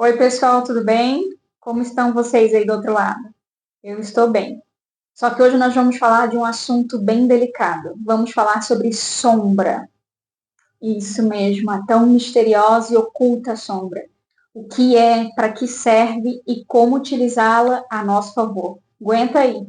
Oi, pessoal, tudo bem? Como estão vocês aí do outro lado? Eu estou bem. Só que hoje nós vamos falar de um assunto bem delicado. Vamos falar sobre sombra. Isso mesmo, a tão misteriosa e oculta sombra. O que é, para que serve e como utilizá-la a nosso favor. Aguenta aí.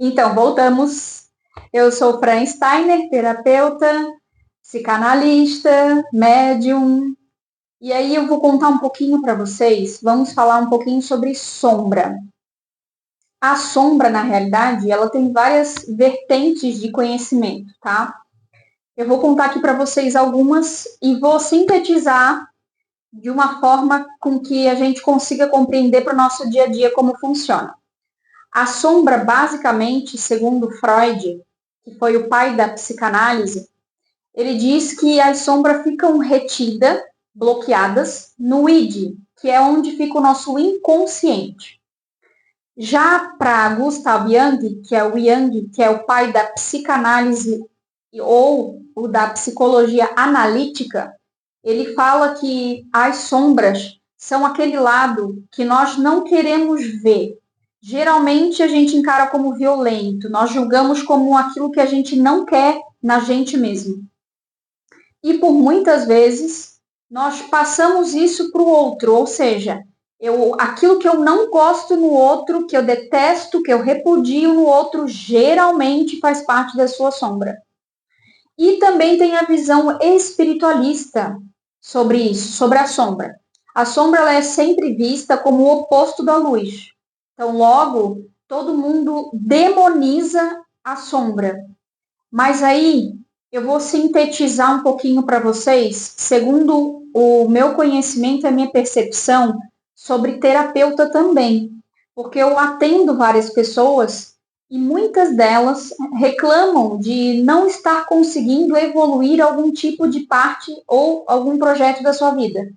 Então, voltamos. Eu sou Fran Steiner, terapeuta, psicanalista, médium. E aí eu vou contar um pouquinho para vocês, vamos falar um pouquinho sobre sombra. A sombra, na realidade, ela tem várias vertentes de conhecimento, tá? Eu vou contar aqui para vocês algumas e vou sintetizar de uma forma com que a gente consiga compreender para o nosso dia a dia como funciona. A sombra, basicamente, segundo Freud, que foi o pai da psicanálise, ele diz que as sombras ficam retidas, bloqueadas, no id, que é onde fica o nosso inconsciente. Já para Gustav Jung, que é o pai da psicanálise ou o da psicologia analítica, ele fala que as sombras são aquele lado que nós não queremos ver. Geralmente a gente encara como violento, nós julgamos como aquilo que a gente não quer na gente mesmo. E por muitas vezes nós passamos isso para o outro, ou seja, aquilo que eu não gosto no outro, que eu detesto, que eu repudio no outro, geralmente faz parte da sua sombra. E também tem a visão espiritualista sobre isso, sobre a sombra. A sombra ela é sempre vista como o oposto da luz. Então, logo, todo mundo demoniza a sombra. Mas aí eu vou sintetizar um pouquinho para vocês, segundo o meu conhecimento e a minha percepção sobre terapeuta também, porque eu atendo várias pessoas e muitas delas reclamam de não estar conseguindo evoluir algum tipo de parte ou algum projeto da sua vida.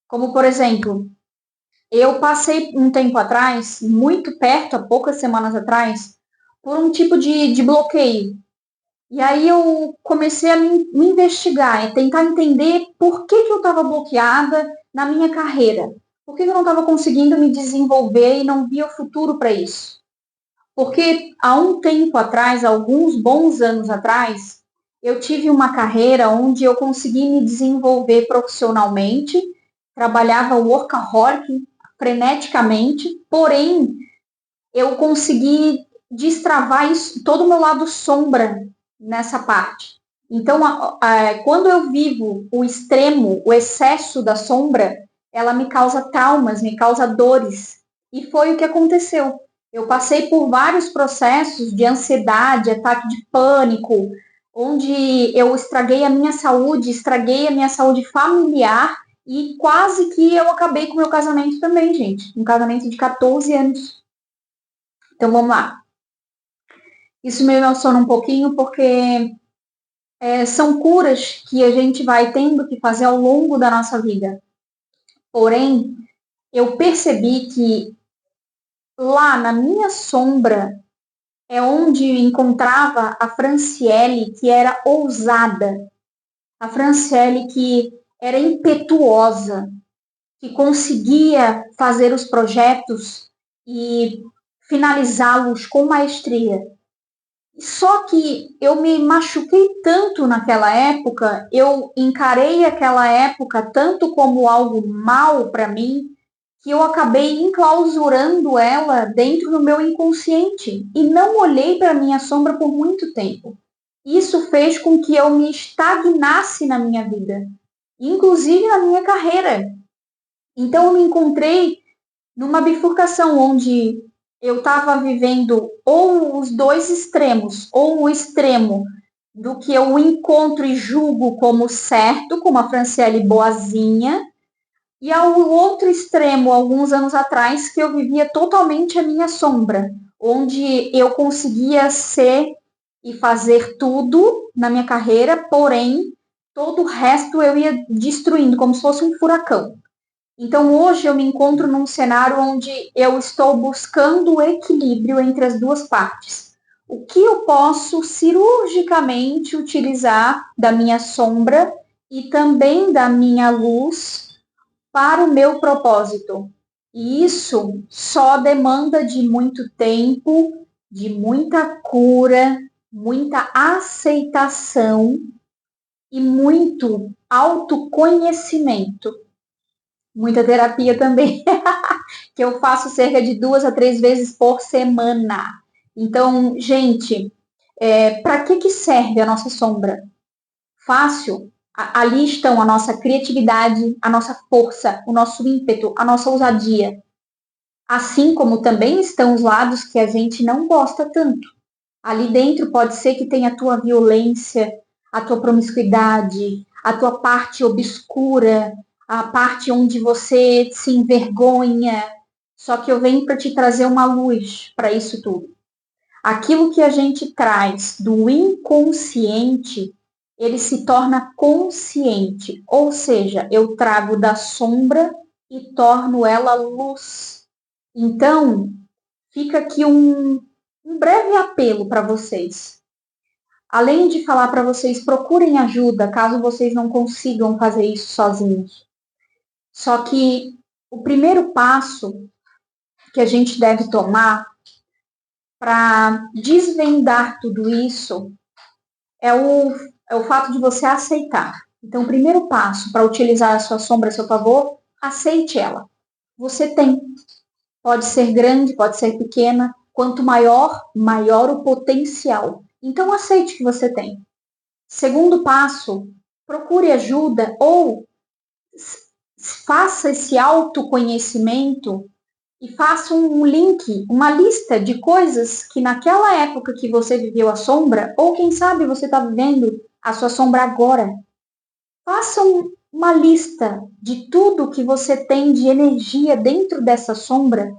Como, por exemplo, eu passei um tempo atrás, muito perto, há poucas semanas atrás, por um tipo de bloqueio. E aí eu comecei a me investigar e tentar entender por que eu estava bloqueada na minha carreira. Por que eu não estava conseguindo me desenvolver e não via o futuro para isso? Porque há um tempo atrás, alguns bons anos atrás, eu tive uma carreira onde eu consegui me desenvolver profissionalmente, trabalhava workaholic freneticamente, porém eu consegui destravar isso, todo o meu lado sombra nessa parte. Então, quando eu vivo o extremo, o excesso da sombra, ela me causa traumas, me causa dores. E foi o que aconteceu. Eu passei por vários processos de ansiedade, ataque de pânico, onde eu estraguei a minha saúde familiar e quase que eu acabei com o meu casamento também, gente. Um casamento de 14 anos. Então, vamos lá. Isso me emociona um pouquinho porque são curas que a gente vai tendo que fazer ao longo da nossa vida. Porém, eu percebi que lá na minha sombra é onde encontrava a Franciele que era ousada, a Franciele que era impetuosa, que conseguia fazer os projetos e finalizá-los com maestria. Só que eu me machuquei tanto naquela época, eu encarei aquela época tanto como algo mal para mim, que eu acabei enclausurando ela dentro do meu inconsciente e não olhei para minha sombra por muito tempo. Isso fez com que eu me estagnasse na minha vida, inclusive na minha carreira. Então eu me encontrei numa bifurcação onde eu estava vivendo ou os dois extremos, ou o extremo do que eu encontro e julgo como certo, como a Franciele boazinha, e ao outro extremo, alguns anos atrás, que eu vivia totalmente a minha sombra, onde eu conseguia ser e fazer tudo na minha carreira, porém, todo o resto eu ia destruindo, como se fosse um furacão. Então, hoje eu me encontro num cenário onde eu estou buscando o equilíbrio entre as duas partes, O que eu posso cirurgicamente utilizar da minha sombra e também da minha luz para o meu propósito? E isso só demanda de muito tempo, de muita cura, muita aceitação e muito autoconhecimento. Muita terapia também, que eu faço cerca de 2 a 3 vezes por semana. Então, gente, para que serve a nossa sombra? Fácil. Ali estão a nossa criatividade, a nossa força, o nosso ímpeto, a nossa ousadia. Assim como também estão os lados que a gente não gosta tanto. Ali dentro pode ser que tenha a tua violência, a tua promiscuidade, a tua parte obscura, a parte onde você se envergonha. Só que eu venho para te trazer uma luz para isso tudo. Aquilo que a gente traz do inconsciente, ele se torna consciente. Ou seja, eu trago da sombra e torno ela luz. Então, fica aqui um breve apelo para vocês. Além de falar para vocês, procurem ajuda, caso vocês não consigam fazer isso sozinhos. Só que o primeiro passo que a gente deve tomar para desvendar tudo isso é o fato de você aceitar. Então, o primeiro passo para utilizar a sua sombra a seu favor, aceite ela. Você tem. Pode ser grande, pode ser pequena. Quanto maior, maior o potencial. Então, aceite que você tem. Segundo passo, procure ajuda ou faça esse autoconhecimento e faça um link, uma lista de coisas que naquela época que você viveu a sombra, ou quem sabe você está vivendo a sua sombra agora. Faça uma lista de tudo que você tem de energia dentro dessa sombra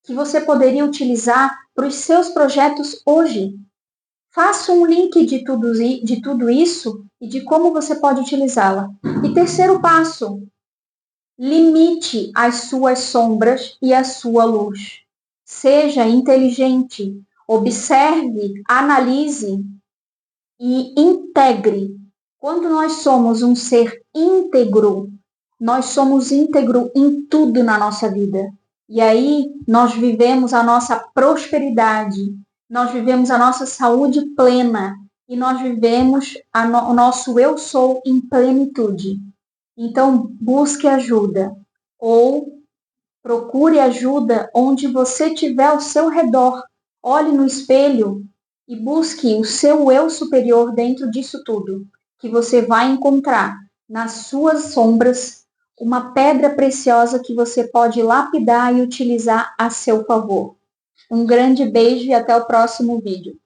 que você poderia utilizar para os seus projetos hoje. Faça um link de tudo isso e de como você pode utilizá-la. E terceiro passo, limite as suas sombras e a sua luz. Seja inteligente, observe, analise e integre. Quando nós somos um ser íntegro, nós somos íntegro em tudo na nossa vida. E aí nós vivemos a nossa prosperidade, nós vivemos a nossa saúde plena e nós vivemos o nosso eu sou em plenitude. Então, busque ajuda ou procure ajuda onde você estiver ao seu redor. Olhe no espelho e busque o seu eu superior dentro disso tudo, que você vai encontrar nas suas sombras uma pedra preciosa que você pode lapidar e utilizar a seu favor. Um grande beijo e até o próximo vídeo.